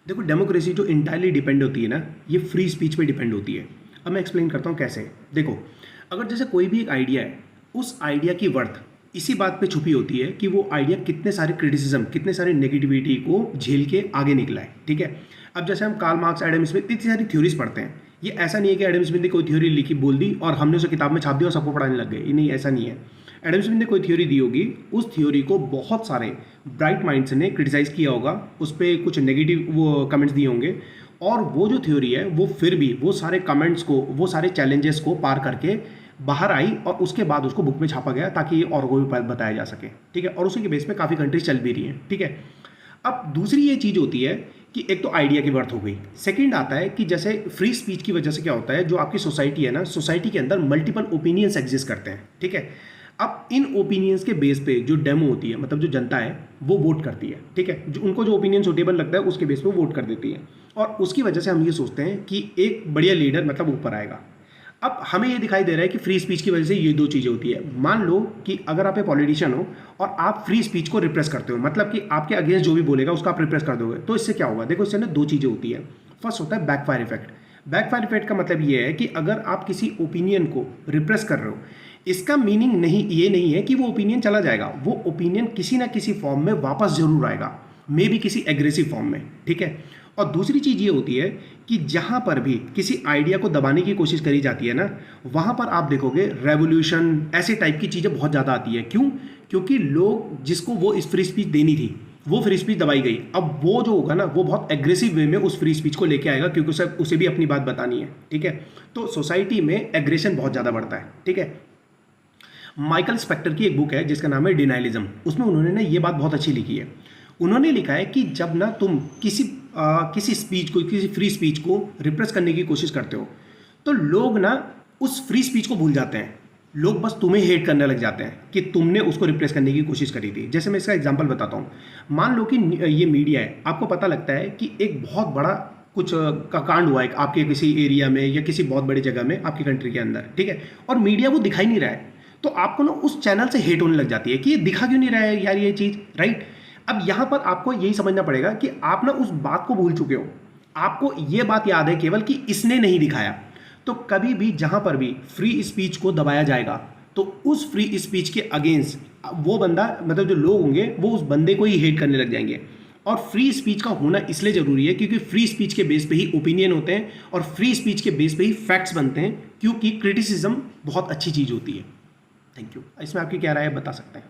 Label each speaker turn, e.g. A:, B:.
A: देखो, डेमोक्रेसी जो entirely depend होती है ना, ये फ्री स्पीच पे डिपेंड होती है। अब मैं एक्सप्लेन करता हूँ कैसे। देखो, अगर जैसे कोई भी एक आइडिया है, उस आइडिया की वर्थ इसी बात पे छुपी होती है कि वो आइडिया कितने सारे क्रिटिसिज्म, कितने सारे नेगेटिविटी को झेल के आगे निकला है। ठीक है। अब जैसे हम कार्ल मार्क्स, एडम स्मिथ, इतनी सारी थ्योरीज पढ़ते हैं। ये ऐसा नहीं है कि एडम स्मिथ ने कोई थ्योरी लिखी, बोल दी और हमने उसे किताब में छाप दिया और सबको पढ़ाने लग गए। ये नहीं, ऐसा नहीं है। एडम स्मिथ ने कोई थ्योरी दी होगी, उस थ्योरी को बहुत सारे ब्राइट माइंड्स ने क्रिटिसाइज किया होगा, उस पर कुछ नेगेटिव वो कमेंट्स दिए होंगे, और वो जो थ्योरी है वो फिर भी वो सारे कमेंट्स को, वो सारे चैलेंजेस को पार करके बाहर आई और उसके बाद उसको बुक में छापा गया ताकि ये और को भी बताया जा सके। ठीक है। और उसी के बेस पे काफ़ी कंट्रीज चल भी रही हैं। ठीक है। अब दूसरी ये चीज़ होती है कि एक तो आइडिया की वर्थ हो गई। सेकंड आता है कि जैसे फ्री स्पीच की वजह से क्या होता है, जो आपकी सोसाइटी है ना, सोसाइटी के अंदर मल्टीपल ओपिनियंस एग्जिस्ट करते हैं। ठीक है। अब इन ओपिनियंस के बेस पे जो डेमो होती है, मतलब जो जनता है, वो वोट करती है। ठीक है। जो उनको जो ओपिनियन सुटेबल लगता है उसके बेस पे वोट कर देती है, और उसकी वजह से हम ये सोचते हैं कि एक बढ़िया लीडर मतलब ऊपर आएगा। अब हमें ये दिखाई दे रहा है कि फ्री स्पीच की वजह से ये दो चीज़ें होती है। मान लो कि अगर आप एक पॉलिटिशियन हो और आप फ्री स्पीच को रिप्रेस करते हो, मतलब कि आपके अगेंस्ट जो भी बोलेगा उसका आप रिप्रेस कर दोगे, तो इससे क्या होगा? देखो, इससे ना दो चीज़ें होती है। फर्स्ट होता है बैकफायर इफेक्ट। बैकफायर इफेक्ट का मतलब ये है कि अगर आप किसी ओपिनियन को रिप्रेस कर रहे हो, इसका मीनिंग नहीं ये नहीं है कि वो ओपिनियन चला जाएगा। वो ओपिनियन किसी ना किसी फॉर्म में वापस जरूर आएगा, मे बी किसी एग्रेसिव फॉर्म में। ठीक है। और दूसरी चीज़ ये होती है कि जहाँ पर भी किसी आइडिया को दबाने की कोशिश करी जाती है ना, वहाँ पर आप देखोगे रेवोल्यूशन, ऐसे टाइप की चीज़ें बहुत ज़्यादा आती है। क्यों? क्योंकि लोग जिसको वो इस फ्री स्पीच देनी थी, वो फ्री स्पीच दबाई गई। अब वो जो होगा ना, वो बहुत एग्रेसिव वे में उस फ्री स्पीच को लेके आएगा, क्योंकि उसे भी अपनी बात बतानी है। ठीक है। तो सोसाइटी में एग्रेशन बहुत ज़्यादा बढ़ता है। ठीक है। माइकल स्पेक्टर की एक बुक है जिसका नाम है डिनाइलिज्म। उसमें उन्होंने ना ये बात बहुत अच्छी लिखी है। उन्होंने लिखा है कि जब ना तुम किसी स्पीच को, किसी फ्री स्पीच को रिप्रेस करने की कोशिश करते हो, तो लोग ना उस फ्री स्पीच को भूल जाते हैं। लोग बस तुम्हें हेट करने लग जाते हैं कि तुमने उसको रिप्रेस करने की कोशिश करी थी। जैसे मैं इसका एग्जांपल बताता हूँ। मान लो कि ये मीडिया है, आपको पता लगता है कि एक बहुत बड़ा कुछ का कांड हुआ है आपके किसी एरिया में या किसी बहुत बड़ी जगह में आपकी कंट्री के अंदर। ठीक है। और मीडिया वो दिखाई नहीं रहा है, तो आपको ना उस चैनल से हेट होने लग जाती है कि ये दिखा क्यों नहीं रहा है यार ये चीज़, राइट। अब यहाँ पर आपको यही समझना पड़ेगा कि आप ना उस बात को भूल चुके हो। आपको ये बात याद है केवल कि इसने नहीं दिखाया। तो कभी भी जहाँ पर भी फ्री स्पीच को दबाया जाएगा, तो उस फ्री स्पीच के अगेंस्ट वो बंदा, मतलब जो लोग होंगे, वो उस बंदे को ही हेट करने लग जाएंगे। और फ्री स्पीच का होना इसलिए ज़रूरी है क्योंकि फ्री स्पीच के बेस पे ही ओपिनियन होते हैं, और फ्री स्पीच के बेस पे ही फैक्ट्स बनते हैं, क्योंकि क्रिटिसिज्म बहुत अच्छी चीज़ होती है। Thank you. इसमें आपकी क्या राय है, बता सकते हैं।